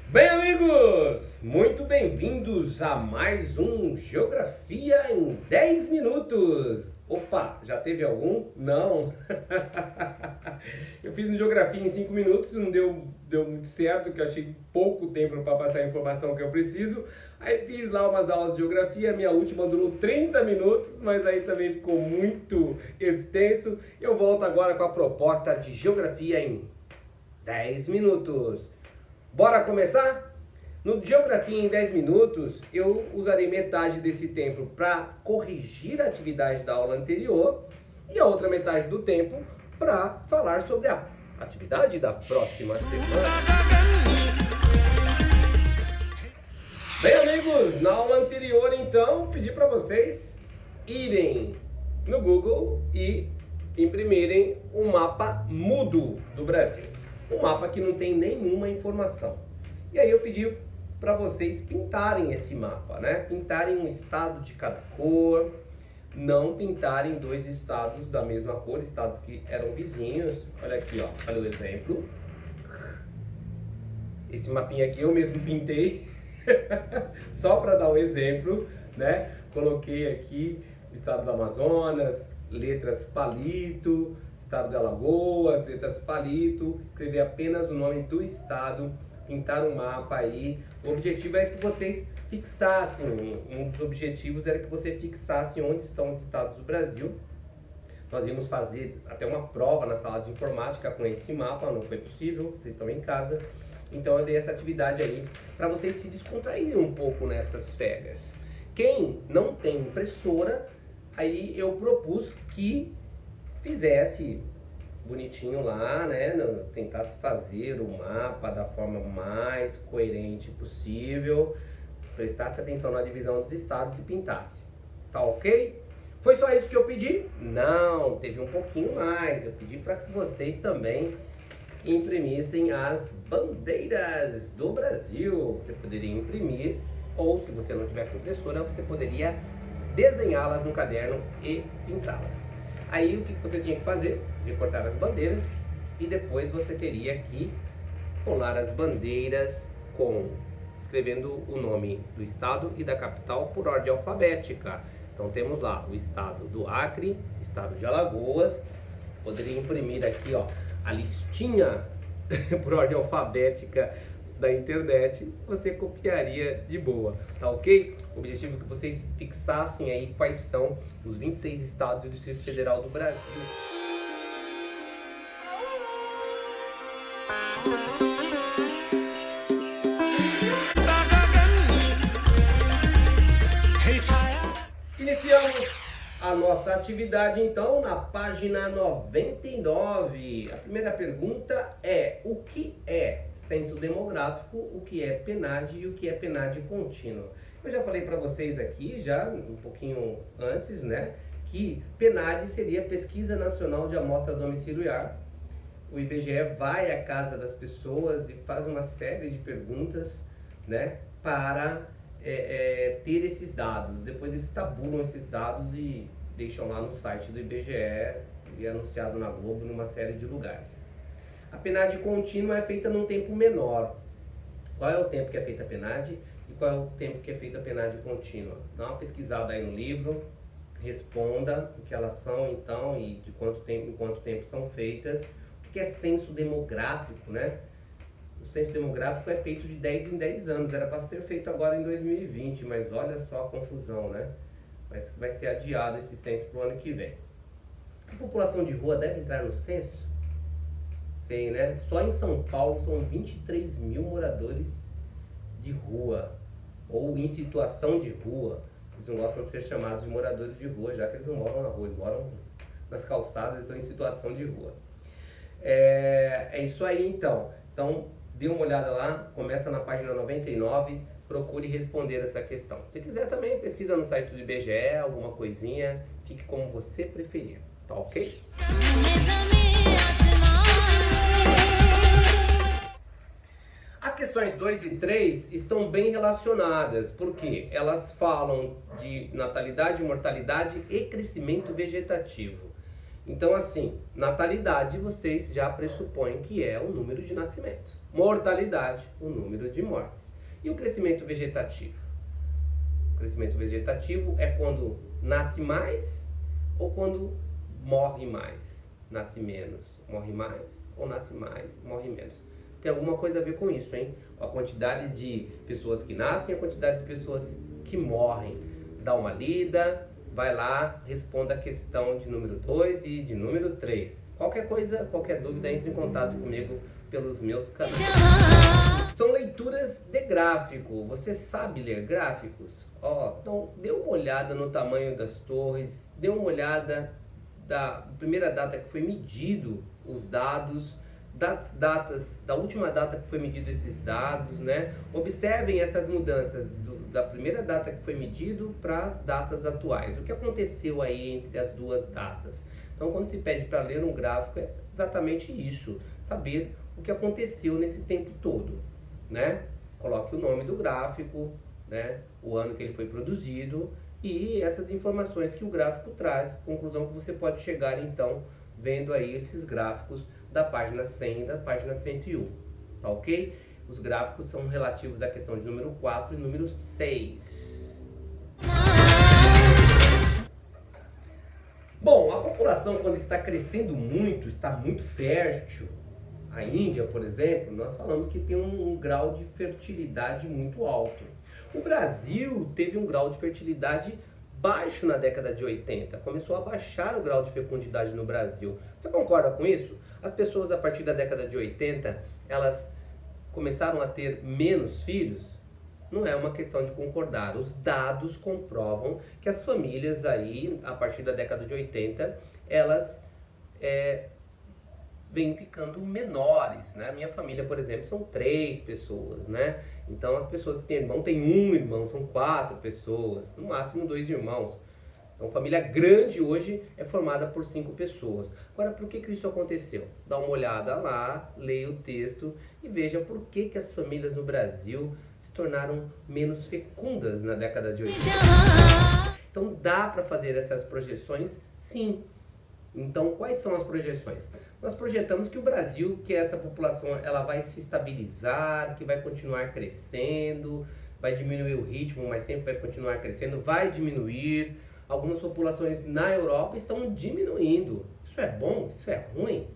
Bem, amigos, muito bem-vindos a mais um Geografia em 10 minutos. Opa, já teve algum? Não. Eu fiz um Geografia em 5 minutos, não deu muito certo, que eu achei pouco tempo para passar a informação que eu preciso. Aí fiz lá umas aulas de Geografia, minha última durou 30 minutos, mas aí também ficou muito extenso. Eu volto agora com a proposta de Geografia em 10 minutos. Bora começar? No Geografia em 10 minutos, eu usarei metade desse tempo para corrigir a atividade da aula anterior e a outra metade do tempo para falar sobre a atividade da próxima semana. Bem, amigos, na aula anterior, então, pedi para vocês irem no Google e imprimirem um mapa mudo do Brasil. Um mapa que não tem nenhuma informação. E aí eu pedi para vocês pintarem esse mapa, né? Pintarem um estado de cada cor, não pintarem dois estados da mesma cor, estados que eram vizinhos. Olha aqui, ó, olha o exemplo. Esse mapinha aqui eu mesmo pintei, só para dar um exemplo, né? Coloquei aqui o estado do Amazonas, letras palito, estado de Alagoas, letras palito, escrever apenas o nome do estado, pintar um mapa aí. O objetivo é que vocês fixassem, um dos objetivos era que você fixasse onde estão os estados do Brasil. Nós íamos fazer até uma prova na sala de informática com esse mapa, não foi possível, vocês estão em casa. Então eu dei essa atividade aí para vocês se descontraírem um pouco nessas férias. Quem não tem impressora, aí eu propus que fizesse bonitinho lá, né? Tentasse fazer o mapa da forma mais coerente possível, prestasse atenção na divisão dos estados e pintasse. Tá ok? Foi só isso que eu pedi? Não, teve um pouquinho mais. Eu pedi para que vocês também imprimissem as bandeiras do Brasil. Você poderia imprimir, ou se você não tivesse impressora, você poderia desenhá-las no caderno e pintá-las. Aí o que você tinha que fazer? Recortar as bandeiras e depois você teria que colar as bandeiras escrevendo o nome do estado e da capital por ordem alfabética. Então temos lá o estado do Acre, o estado de Alagoas. Poderia imprimir aqui, ó, a listinha por ordem alfabética da internet, você copiaria de boa, tá ok? O objetivo é que vocês fixassem aí quais são os 26 estados e o Distrito Federal do Brasil. Iniciamos a nossa atividade então na página 99. A primeira pergunta é: o que é censo demográfico, o que é PNAD e o que é PNAD contínuo? Eu já falei para vocês aqui, já um pouquinho antes, né, que PNAD seria Pesquisa Nacional de Amostra Domiciliar. O IBGE vai à casa das pessoas e faz uma série de perguntas, né, para ter esses dados. Depois eles tabulam esses dados e deixam lá no site do IBGE e anunciado na Globo, numa série de lugares. A PNAD contínua é feita num tempo menor. Qual é o tempo que é feita a PNAD e qual é o tempo que é feita a PNAD contínua? Dá uma pesquisada aí no livro, responda o que elas são então e de em quanto tempo são feitas. O que é censo demográfico, né? O censo demográfico é feito de 10 em 10 anos, era para ser feito agora em 2020, mas olha só a confusão, né? Mas vai ser adiado esse censo para o ano que vem. A população de rua deve entrar no censo? Sei, né? Só em São Paulo são 23 mil moradores de rua, ou em situação de rua. Eles não gostam de ser chamados de moradores de rua, já que eles não moram na rua, eles moram nas calçadas, eles estão em situação de rua. É isso aí então. Então, dê uma olhada lá, começa na página 99, procure responder essa questão. Se quiser também, pesquisa no site do IBGE, alguma coisinha, fique como você preferir, tá ok? As questões 2 e 3 estão bem relacionadas, porque elas falam de natalidade, mortalidade e crescimento vegetativo. Então, assim, natalidade vocês já pressupõem que é o número de nascimentos. Mortalidade, o número de mortes. E o crescimento vegetativo? O crescimento vegetativo é quando nasce mais ou quando morre mais? Nasce menos, morre mais, ou nasce mais, morre menos. Tem alguma coisa a ver com isso, hein? A quantidade de pessoas que nascem e a quantidade de pessoas que morrem. Dá uma lida, vai lá, responda a questão de número 2 e de número 3. Qualquer coisa, qualquer dúvida, entre em contato comigo pelos meus canais. São leituras de gráfico. Você sabe ler gráficos? Ó, então dê uma olhada no tamanho das torres, dê uma olhada da primeira data que foi medido os dados, das datas, da última data que foi medido esses dados, né? Observem essas mudanças da primeira data que foi medido para as datas atuais. O que aconteceu aí entre as duas datas? Então, quando se pede para ler um gráfico, é exatamente isso, saber o que aconteceu nesse tempo todo, né? Coloque o nome do gráfico, né? O ano que ele foi produzido e essas informações que o gráfico traz, conclusão que você pode chegar então vendo aí esses gráficos da página 100 e da página 101, tá ok? Os gráficos são relativos à questão de número 4 e número 6. Bom, a população quando está crescendo muito, está muito fértil, a Índia, por exemplo, nós falamos que tem um grau de fertilidade muito alto. O Brasil teve um grau de fertilidade baixo na década de 80, começou a baixar o grau de fecundidade no Brasil. Você concorda com isso? As pessoas a partir da década de 80, elas começaram a ter menos filhos? Não é uma questão de concordar. Os dados comprovam que as famílias aí, a partir da década de 80, elas vêm ficando menores, né? Minha família, por exemplo, são 3 pessoas, né? Então as pessoas que têm irmão, tem um irmão, são 4 pessoas, no máximo 2 irmãos. Então família grande hoje é formada por 5 pessoas. Agora, por que isso aconteceu? Dá uma olhada lá, leia o texto e veja por que as famílias no Brasil se tornaram menos fecundas na década de 80. Então dá para fazer essas projeções? Sim. Então, quais são as projeções? Nós projetamos que o Brasil, que essa população, ela vai se estabilizar, que vai continuar crescendo, vai diminuir o ritmo, mas sempre vai continuar crescendo, vai diminuir. Algumas populações na Europa estão diminuindo. Isso é bom? Isso é ruim?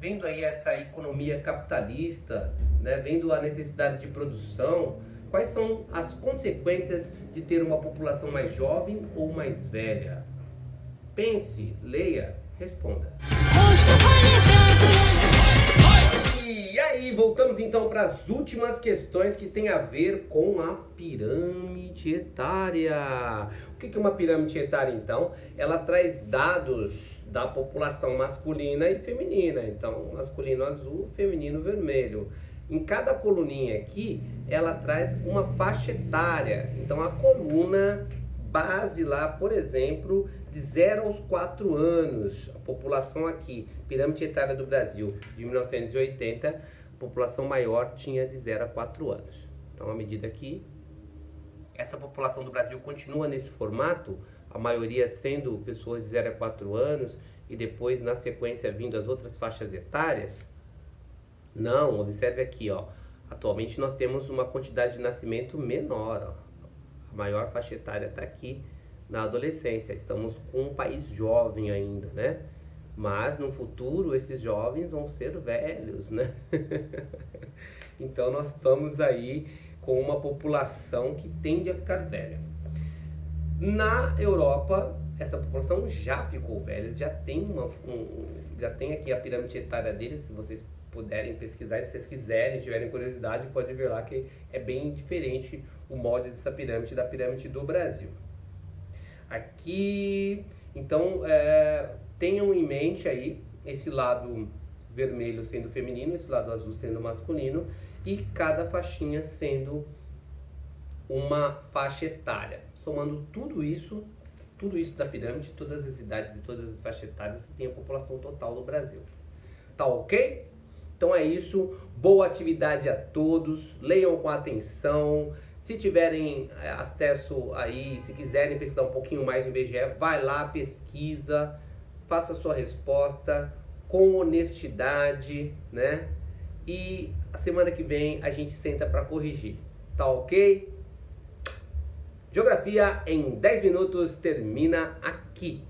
Vendo aí essa economia capitalista, né, vendo a necessidade de produção, quais são as consequências de ter uma população mais jovem ou mais velha? Pense, leia, responda. E aí, voltamos então para as últimas questões que tem a ver com a pirâmide etária. O que é uma pirâmide etária, então? Ela traz dados da população masculina e feminina. Então, masculino azul, feminino vermelho. Em cada coluninha aqui, ela traz uma faixa etária. Então, a coluna base lá, por exemplo, de 0 aos 4 anos. A população aqui, pirâmide etária do Brasil, de 1980, a população maior tinha de 0 a 4 anos. Então, à medida que essa população do Brasil continua nesse formato, a maioria sendo pessoas de 0 a 4 anos, e depois, na sequência, vindo as outras faixas etárias, não, observe aqui, ó. Atualmente nós temos uma quantidade de nascimento menor, ó. A maior faixa etária está aqui na adolescência. Estamos com um país jovem ainda, né? Mas no futuro esses jovens vão ser velhos, né? Então nós estamos aí com uma população que tende a ficar velha. Na Europa, essa população já ficou velha, já tem já tem aqui a pirâmide etária deles. Se vocês puderem pesquisar, se vocês quiserem, tiverem curiosidade, pode ver lá que é bem diferente o molde dessa pirâmide da pirâmide do Brasil. Aqui, então, tenham em mente aí esse lado vermelho sendo feminino, esse lado azul sendo masculino, e cada faixinha sendo uma faixa etária. Somando tudo isso da pirâmide, todas as idades e todas as faixas etárias, você tem a população total do Brasil. Tá ok? Então é isso, boa atividade a todos, leiam com atenção, Se tiverem acesso aí, se quiserem pesquisar um pouquinho mais no IBGE, vai lá, pesquisa, faça a sua resposta com honestidade, né? E a semana que vem a gente senta para corrigir, tá ok? Geografia em 10 minutos termina aqui.